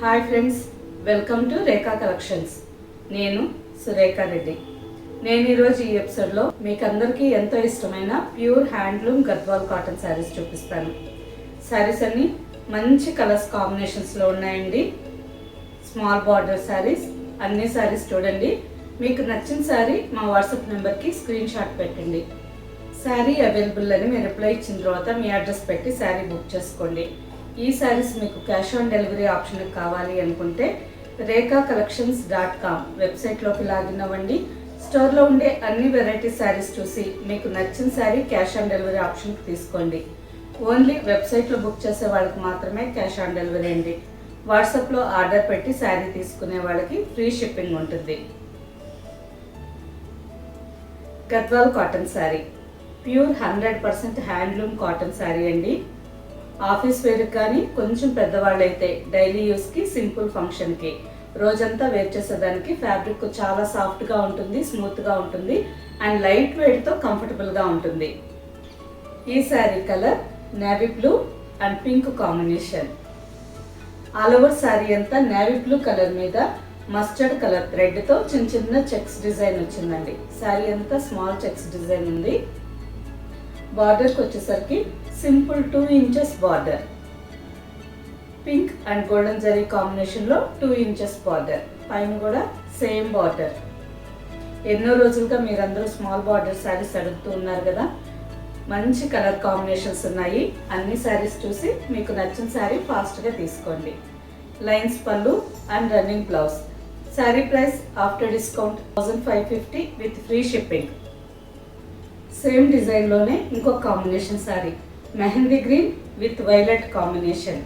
Hi friends, welcome to Rekha collections. నేను సురేఖా రెడ్డి. నేను ఈరోజు ఈ ఎపిసోడ్లో మీకు అందరికీ ఎంతో ఇష్టమైన pure handloom Gadwal cotton saris చూపిస్తాను. శారీస్ అన్ని మంచి కలర్స్ కాంబినేషన్స్లో ఉన్నాయండి. స్మాల్ బార్డర్ శారీస్, అన్ని శారీస్ చూడండి. మీకు నచ్చిన శారీ మా వాట్సాప్ నెంబర్కి స్క్రీన్ షాట్ పెట్టండి. శారీ అవైలబుల్ అని మీరు రిప్లై ఇచ్చిన తర్వాత మీ అడ్రస్ పెట్టి శారీ బుక్ చేసుకోండి. ఈ శారీస్ మీకు క్యాష్ ఆన్ డెలివరీ ఆప్షన్ కావాలి అనుకుంటే rekakcollections.com వెబ్సైట్లోకి లాగిన్ అవ్వండి. స్టోర్లో ఉండే అన్ని వెరైటీ శారీస్ చూసి మీకు నచ్చిన శారీ క్యాష్ ఆన్ డెలివరీ ఆప్షన్కి తీసుకోండి. ఓన్లీ వెబ్సైట్లో బుక్ చేసే వాళ్ళకి మాత్రమే క్యాష్ ఆన్ డెలివరీ అండి. వాట్సాప్లో ఆర్డర్ పెట్టి శారీ తీసుకునే వాళ్ళకి ఫ్రీ షిప్పింగ్ ఉంటుంది. Gadwal cotton sari pure 100% handloom cotton sari అండి. ఆఫీస్ వేర్కి కానీ కొంచెం పెద్దవాళ్ళు అయితే డైలీ యూస్కి, సింపుల్ ఫంక్షన్కి, రోజంతా వేర్ చేసేదానికి ఫ్యాబ్రిక్ చాలా సాఫ్ట్గా ఉంటుంది, స్మూత్గా ఉంటుంది అండ్ లైట్ వెయిట్తో కంఫర్టబుల్గా ఉంటుంది. ఈ sari colour navy blue and pink combination. All over sari అంతా నేవీ బ్లూ కలర్ మీద మస్టర్డ్ కలర్ థ్రెడ్తో చిన్న చిన్న చెక్స్ డిజైన్ వచ్చిందండి. శారీ అంతా స్మాల్ చెక్స్ డిజైన్ ఉంది. బార్డర్కి వచ్చేసరికి simple 2 inches border, pink and golden zari కాంబినేషన్లో 2 ఇంచెస్ బార్డర్, పైన కూడా సేమ్ బార్డర్. ఎన్నో రోజులుగా మీరందరూ స్మాల్ బార్డర్ శారీస్ అడుగుతూ ఉన్నారు కదా. మంచి కలర్ కాంబినేషన్స్ ఉన్నాయి. అన్ని శారీస్ చూసి మీకు నచ్చిన శారీ ఫాస్ట్గా తీసుకోండి. Lines pallu and running blouse. Sari price after discount 1550 with free shipping. Same డిజైన్లోనే ఇంకొక combination sari mehndi green with violet combination.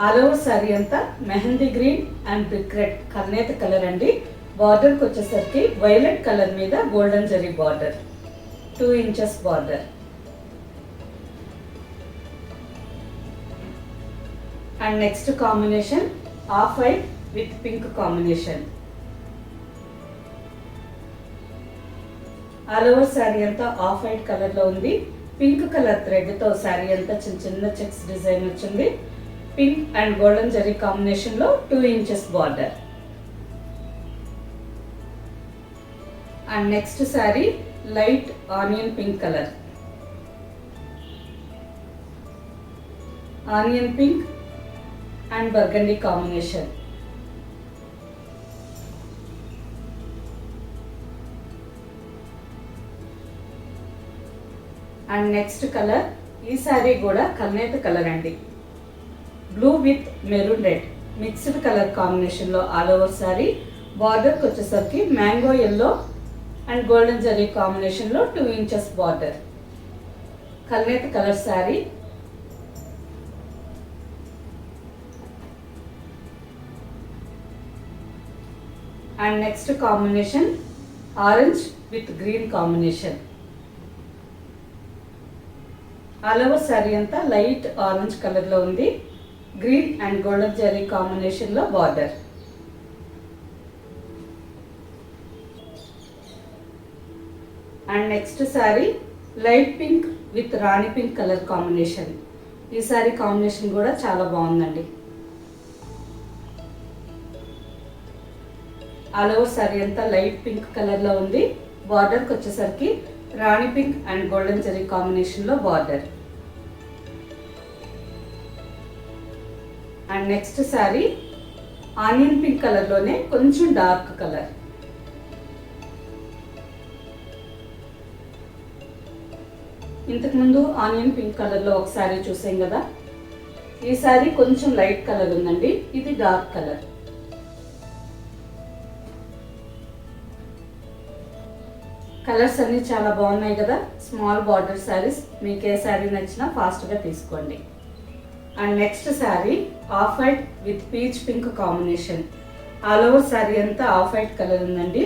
All over sari అంతా mehndi green and brick red కల్నేత కలర్ అండి. బార్డర్కి వచ్చేసరికి వైలెట్ కలర్ మీద golden zari border, 2 inches border. And next combination off white with pink combination. All over sari అంతా off white కలర్లో ఉంది. పింక్ కలర్ థ్రెడ్తో శారీ అంతా చిన్న చిన్న చెక్స్ డిజైన్ వచ్చింది. పింక్ అండ్ గోల్డెన్ జరీ కాంబినేషన్లో 2 inches border. And next sari light onion pink colour. Onion pink and burgundy combination. And next colour, ఈ శారీ కూడా కల్నేత కలర్ అండి. Blue with maroon red mixed colour కాంబినేషన్లో ఆల్ ఓవర్ శారీ. బార్డర్కి వచ్చేసరికి mango yellow and golden zari కాంబినేషన్లో 2 inches border. కల్నేత colour sari. And next combination orange with green combination. All over sari అంతా లైట్ ఆరెంజ్ కలర్లో ఉంది. గ్రీన్ అండ్ గోల్డెన్ జరీ కాంబినేషన్లో border. And next sari light pink with Rani pink colour combination. ఈ sari combination కూడా చాలా బాగుందండి. ఆల్ ఓవర్ శారీ అంతా లైట్ పింక్ కలర్లో ఉంది. బార్డర్కి వచ్చేసరికి రాణి పింక్ అండ్ గోల్డెన్ జరీ కాంబినేషన్లో border. And next sari onion pink కలర్లోనే కొంచెం డార్క్ కలర్. ఇంతకుముందు ఆనియన్ పింక్ కలర్లో ఒక శారీ చూసాం కదా. ఈ శారీ కొంచెం లైట్ కలర్ ఉందండి, ఇది డార్క్ కలర్. కలర్స్ అన్నీ చాలా బాగున్నాయి కదా. స్మాల్ బార్డర్ శారీస్, మీకు ఏ శారీ నచ్చినా ఫాస్ట్గా తీసుకోండి. And next sari of white with peach pink combination. All over sari అంతా ఆఫ్ వైట్ కలర్ ఉందండి.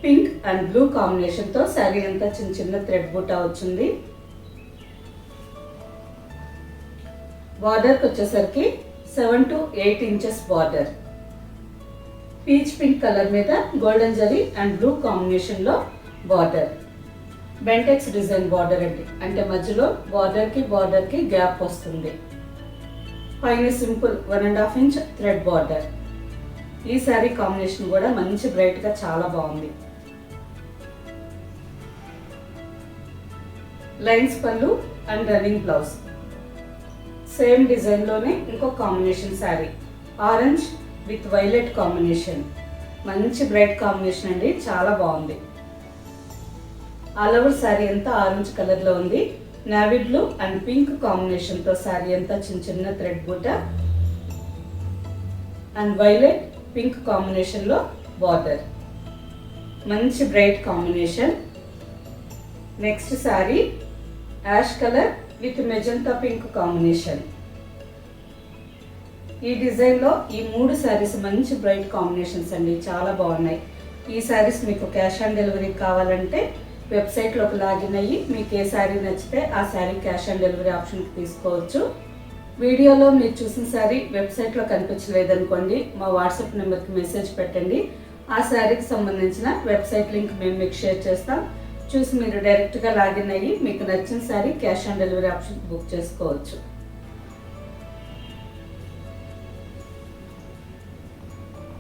పింక్ అండ్ బ్లూ కాంబినేషన్తో శారీ అంతా చిన్న చిన్న థ్రెడ్ బూటా వచ్చింది. బార్డర్కి వచ్చేసరికి 7 to 8 inches border. Peach pink colour మీద గోల్డెన్ జరీ అండ్ బ్లూ కాంబినేషన్లో బార్డర్. బెంటెక్స్ డిజైన్ బార్డర్ అండి, అంటే మధ్యలో బార్డర్కి గ్యాప్ వస్తుంది. పైన సింపుల్ 1.5 ఇంచ్ థ్రెడ్ బార్డర్. ఈ శారీ కాంబినేషన్ కూడా మంచి బ్రైట్గా చాలా బాగుంది. Lines pallu and running blouse. Same డిజైన్లోనే ఇంకో combination sari, orange with violet combination. మంచి బ్రైట్ కాంబినేషన్ అండి, చాలా బాగుంది. ఆల్ ఓవర్ శారీ అంతా ఆరెంజ్ కలర్లో ఉంది. నేవీ బ్లూ అండ్ పింక్ కాంబినేషన్తో శారీ అంతా చిన్న చిన్న థ్రెడ్ బూట అండ్ వైలెట్ పింక్ కాంబినేషన్లో బార్డర్. మంచి bright combination. Next sari ash colour with magenta pink combination. ఈ డిజైన్లో ఈ 3 శారీస్ మంచి బ్రైట్ కాంబినేషన్స్ అండి, చాలా బాగున్నాయి. ఈ శారీస్ మీకు క్యాష్ ఆన్ డెలివరీ కావాలంటే వెబ్సైట్లోకి లాగిన్ అయ్యి మీకు ఏ శారీ నచ్చితే ఆ శారీ క్యాష్ ఆన్ డెలివరీ ఆప్షన్కి తీసుకోవచ్చు. వీడియోలో మీరు చూసిన శారీ వెబ్సైట్లో కనిపించలేదనుకోండి, మా వాట్సాప్ నెంబర్కి మెసేజ్ పెట్టండి. ఆ శారీకి సంబంధించిన వెబ్సైట్ లింక్ మేము మీకు షేర్ చేస్తాం. చూసి మీరు డైరెక్ట్గా లాగిన్ అయ్యి మీకు నచ్చిన sari cash on delivery option book చేసుకోవచ్చు.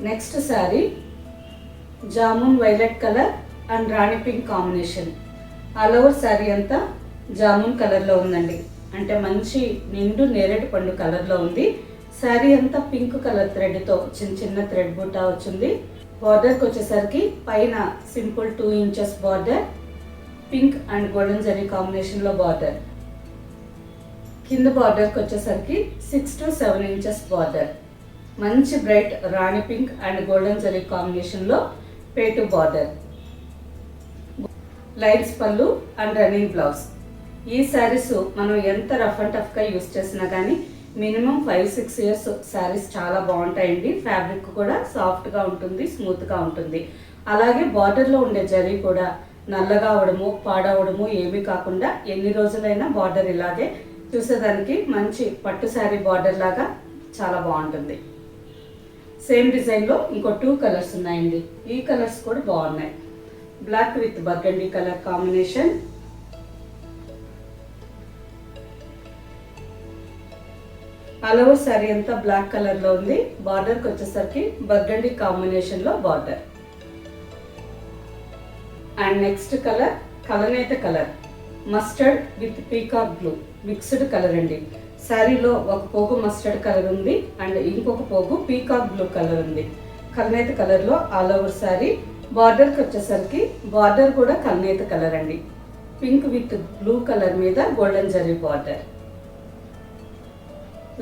Next sari jamun violet colour and rani pink combination. All over sari అంతా జామున్ కలర్లో ఉందండి, అంటే మంచి నిండు నేరేడు పండు కలర్లో ఉంది. శారీ అంతా పింక్ కలర్ థ్రెడ్తో చిన్న చిన్న థ్రెడ్ బూటా వచ్చింది. బార్డర్కి వచ్చేసరికి పైన simple 2 inches border, pink and golden zari కాంబినేషన్లో బార్డర్. కింద బార్డర్కి వచ్చేసరికి 6 to 7 ఇంచెస్ బార్డర్. మంచి bright Rani pink and golden zari కాంబినేషన్లో పేటు border. Lines pallu and running blouse. ఈ శారీస్ మనం ఎంత రఫ్ అండ్ టఫ్గా యూస్ చేసినా కానీ మినిమం 5-6 ఇయర్స్ శారీస్ చాలా బాగుంటాయండి. ఫ్యాబ్రిక్ కూడా సాఫ్ట్గా ఉంటుంది, స్మూత్గా ఉంటుంది. అలాగే బార్డర్లో ఉండే జరీ కూడా నల్లగా అవడము పాడవడము ఏమీ కాకుండా ఎన్ని రోజులైనా బార్డర్ ఇలాగే చూసేదానికి మంచి పట్టు శారీ బార్డర్ లాగా చాలా బాగుంటుంది. సేమ్ డిజైన్లో ఇంకో 2 కలర్స్ ఉన్నాయండి. ఈ కలర్స్ కూడా బాగున్నాయి. Black with burgundy colour combination. All over sari అంతా బ్లాక్ కలర్లో ఉంది. బార్డర్కి వచ్చేసరికి బర్గండీ కాంబినేషన్లో బార్డర్. అండ్ నెక్స్ట్ కలర్ కలనేత colour, mustard with peacock blue mixed colour అండి. శారీలో ఒక పోగు మస్టర్డ్ కలర్ ఉంది అండ్ ఇంకొక పోగు పీకాక్ బ్లూ కలర్ ఉంది. కలనేత కలర్లో ఆల్ ఓవర్ శారీ. బార్డర్కి వచ్చేసరికి బార్డర్ కూడా కలనేత కలర్ అండి, పింక్ విత్ బ్లూ కలర్ మీద golden zari border.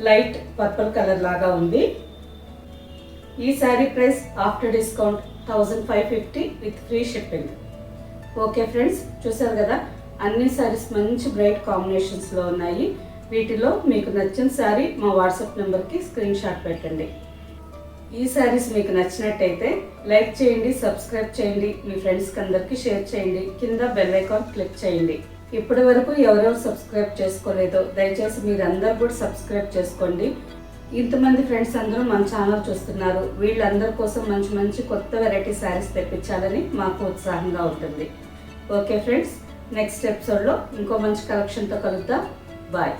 Light purple colour లాగా ఉంది. ఈ sari price after discount 1550 with free shipping. Okay friends, చూసారు కదా, అన్ని శారీస్ మంచి బ్రైట్ కాంబినేషన్స్లో ఉన్నాయి. వీటిలో మీకు నచ్చిన శారీ మా వాట్సాప్ నెంబర్కి స్క్రీన్ షాట్ పెట్టండి. ఈ శారీస్ మీకు నచ్చినట్టయితే లైక్ చేయండి, సబ్స్క్రైబ్ చేయండి, మీ ఫ్రెండ్స్కి అందరికీ షేర్ చేయండి, కింద బెల్ ఐకాన్ క్లిక్ చేయండి. ఇప్పటి వరకు ఎవరెవరు సబ్స్క్రైబ్ చేసుకోలేదో దయచేసి మీరు అందరూ కూడా సబ్స్క్రైబ్ చేసుకోండి. ఇంతమంది ఫ్రెండ్స్ అందరూ మన ఛానల్ చూస్తున్నారు. వీళ్ళందరి కోసం మంచి మంచి కొత్త వెరైటీ శారీస్ తెప్పించాలని మాకు ఉత్సాహంగా ఉంటుంది. ఓకే ఫ్రెండ్స్, నెక్స్ట్ ఎపిసోడ్లో ఇంకో మంచి కలెక్షన్తో కలుద్దాం. బాయ్.